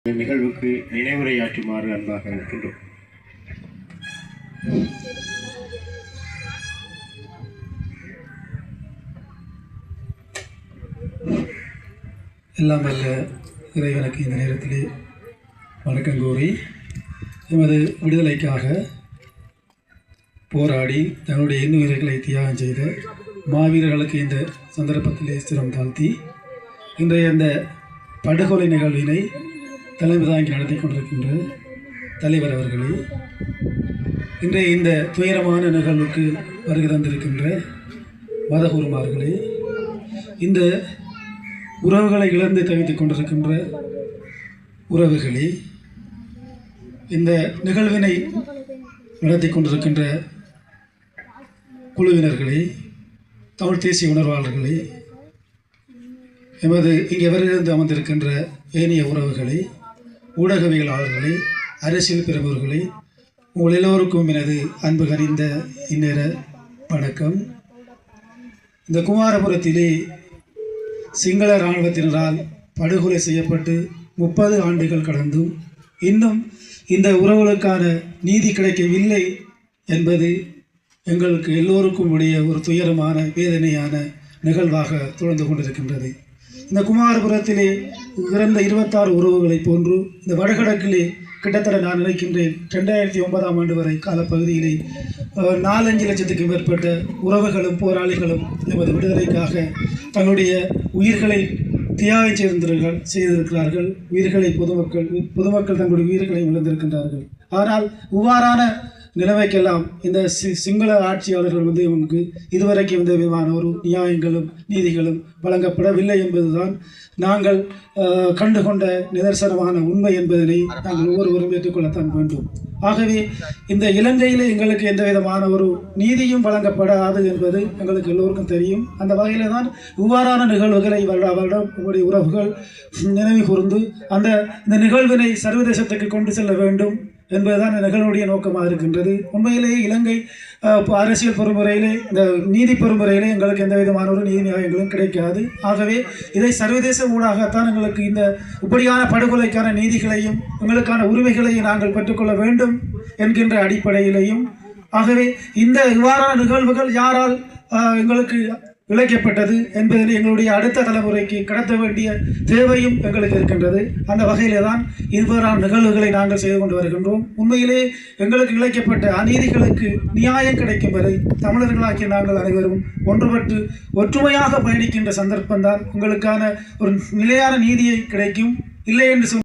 நிகழ்வுக்கு நினைவுரையாற்றுமாறு அன்பாக இருக்கின்றோம். எல்லாம் வல்ல இறைவனுக்கு இந்த நேரத்திலே வணக்கம் கூறி எமது விடுதலைக்காக போராடி தன்னுடைய இன்னுயிர்களை தியாகம் செய்த மாவீரர்களுக்கு இந்த சந்தர்ப்பத்திலே சிரம் தாழ்த்தி இன்றைய இந்த படுகொலை நிகழ்வினை தலைமை தாங்கி நடத்தி கொண்டிருக்கின்ற தலைவர் அவர்களே, இன்றைய இந்த துயரமான நிகழ்வுக்கு வருகை தந்திருக்கின்ற மதகுருமார்களே, இந்த உறவுகளை இழந்து தவித்துக் கொண்டிருக்கின்ற உறவுகளே, இந்த நிகழ்வினை நடத்தி கொண்டிருக்கின்ற குழுவினர்களே, தமிழ் தேசிய உணர்வாளர்களே, எமது இங்கே வருகிறது அமர்ந்திருக்கின்ற ஏனைய உறவுகளே, ஊடகவியலாளர்களே, அரசியல் பிரமுகர்களே, உங்கள் எல்லோருக்கும் எனது அன்பு கனிந்த இந்நேர வணக்கம். இந்த குமாரபுரத்திலே சிங்கள இராணுவத்தினரால் படுகொலை செய்யப்பட்டு 30 ஆண்டுகள் கடந்தும் இன்னும் இந்த உறவுகளுக்கான நீதி கிடைக்கவில்லை என்பது எங்களுக்கு எல்லோருக்கும் உடைய ஒரு துயரமான வேதனையான நிகழ்வாக தொடர்ந்து கொண்டிருக்கின்றது. இந்த குமாரபுரத்திலே இறந்த 26 உறவுகளை போன்று இந்த வடகிழக்கிலே கிட்டத்தட்ட நான் நினைக்கின்றேன் 2009ஆம் ஆண்டு வரை காலப்பகுதியிலே 4-5 லட்சத்துக்கும் மேற்பட்ட உறவுகளும் போராளிகளும் எமது விடுதலைக்காக தங்களுடைய உயிர்களை தியாகம் செய்திருக்கிறார்கள். உயிர்களை பொதுமக்கள் தங்களுடைய உயிர்களை இழந்திருக்கின்றார்கள். ஆனால் இவ்வாறான நிலைமைக்கெல்லாம் இந்த சிங்கள ஆட்சியாளர்கள் நமக்கு இதுவரைக்கும் எந்த விதமான ஒரு நியாயங்களும் நீதிகளும் வழங்கப்படவில்லை என்பதுதான் நாங்கள் கண்டுகொண்ட நிதர்சனமான உண்மை என்பதனை நாங்கள் ஒவ்வொருவரும் ஏற்றுக்கொள்ளத்தான் வேண்டும். ஆகவே இந்த இலங்கையில் எங்களுக்கு எந்த விதமான ஒரு நீதியும் வழங்கப்படாது என்பது எங்களுக்கு எல்லோருக்கும் தெரியும். அந்த வகையில் தான் இவ்வாறான நிகழ்வுகளை வருடம் உங்களுடைய உறவுகள் நினைவு கூர்ந்து இந்த நிகழ்வினை சர்வதேசத்துக்கு கொண்டு செல்ல வேண்டும் என்பதுதான் நிகழ்வுடைய நோக்கமாக இருக்கின்றது. உண்மையிலேயே இலங்கை அரசியல் பொறுமுறையிலே இந்த நீதி பொறுமுறையிலே எங்களுக்கு எந்த விதமான ஒரு நீதி நியாயங்களும் கிடைக்காது. ஆகவே இதை சர்வதேச ஊடாகத்தான் எங்களுக்கு இந்த இப்படியான படுகொலைக்கான நீதிகளையும் எங்களுக்கான உரிமைகளையும் நாங்கள் பெற்றுக்கொள்ள வேண்டும் என்கின்ற அடிப்படையிலையும், ஆகவே இந்த இவ்வாறான நிகழ்வுகள் யாரால் எங்களுக்கு இழைக்கப்பட்டது என்பதில் எங்களுடைய அடுத்த தலைமுறைக்கு கடத்த வேண்டிய தேவையும் எங்களுக்கு இருக்கின்றது. அந்த வகையிலே தான் இவ்வாறான நிகழ்வுகளை நாங்கள் செய்து கொண்டு வருகின்றோம். உண்மையிலே எங்களுக்கு இழைக்கப்பட்ட அநீதிகளுக்கு நியாயம் கிடைக்கும் வரை தமிழர்களாகிய நாங்கள் அனைவரும் ஒன்றுபட்டு ஒற்றுமையாக பயணிக்கின்ற சந்தர்ப்பம்தான் எங்களுக்கான ஒரு நிலையான நீதியை கிடைக்கும். இல்லை என்று